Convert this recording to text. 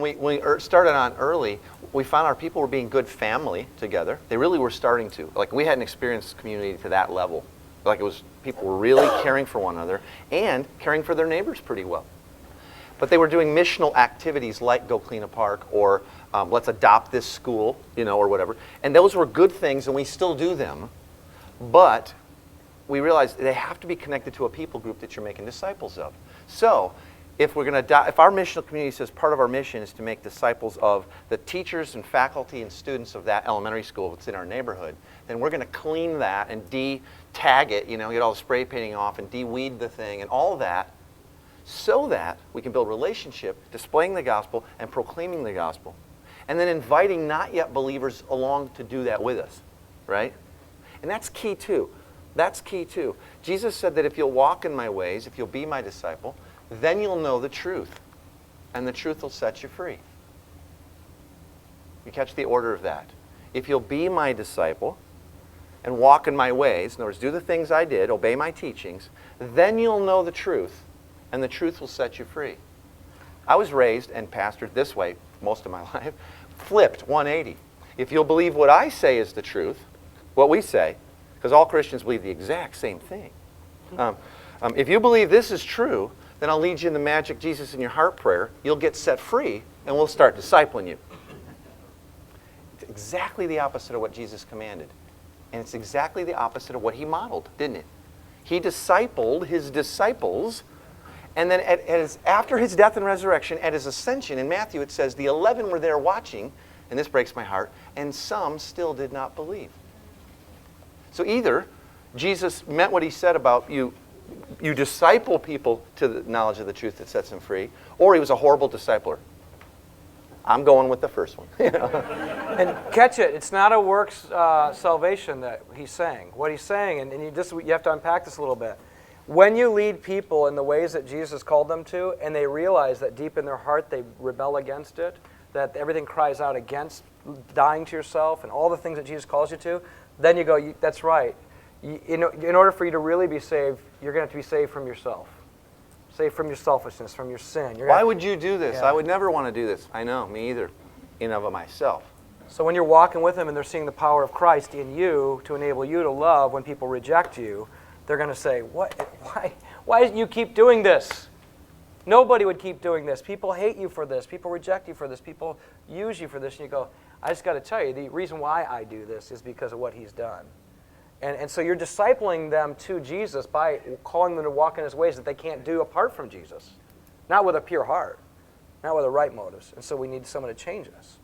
when we started on early, we found our people were being good family together. They really were starting to. Like, we hadn't experienced community to that level. Like, it was, people were really caring for one another and caring for their neighbors pretty well. But they were doing missional activities like go clean a park or let's adopt this school, or whatever. And those were good things, and we still do them. But we realized they have to be connected to a people group that you're making disciples of. So, if we're going to, if our missional community says part of our mission is to make disciples of the teachers and faculty and students of that elementary school that's in our neighborhood, then we're going to clean that and de-tag it, get all the spray painting off and de-weed the thing and all that, so that we can build relationship, displaying the gospel and proclaiming the gospel, and then inviting not yet believers along to do that with us, right? And that's key too. That's key too. Jesus said that if you'll walk in my ways, if you'll be my disciple, then you'll know the truth, and the truth will set you free. You catch the order of that. If you'll be my disciple and walk in my ways, in other words, do the things I did, obey my teachings, then you'll know the truth, and the truth will set you free. I was raised and pastored this way most of my life, flipped 180. If you'll believe what I say is the truth, what we say, because all Christians believe the exact same thing. If you believe this is true, then I'll lead you in the magic Jesus in your heart prayer. You'll get set free, and we'll start discipling you. It's exactly the opposite of what Jesus commanded. And it's exactly the opposite of what he modeled, didn't it? He discipled his disciples, and then after his death and resurrection, at his ascension, in Matthew it says, the 11 were there watching, and this breaks my heart, and some still did not believe. So either Jesus meant what he said about you disciple people to the knowledge of the truth that sets them free, or he was a horrible discipler. I'm going with the first one. And catch it, it's not a works salvation that he's saying. What he's saying, and you have to unpack this a little bit. When you lead people in the ways that Jesus called them to, and they realize that deep in their heart they rebel against it, that everything cries out against dying to yourself and all the things that Jesus calls you to, then you go, that's right. In order for you to really be saved, you're going to have to be saved from yourself. Saved from your selfishness, from your sin. Why would you do this? Yeah. I would never want to do this. I know, me either, in and of myself. So when you're walking with him and they're seeing the power of Christ in you to enable you to love when people reject you, they're going to say, why do you keep doing this? Nobody would keep doing this. People hate you for this. People reject you for this. People use you for this. And you go, I just got to tell you, the reason why I do this is because of what he's done. And so you're discipling them to Jesus by calling them to walk in his ways that they can't do apart from Jesus. Not with a pure heart. Not with the right motives. And so we need someone to change us.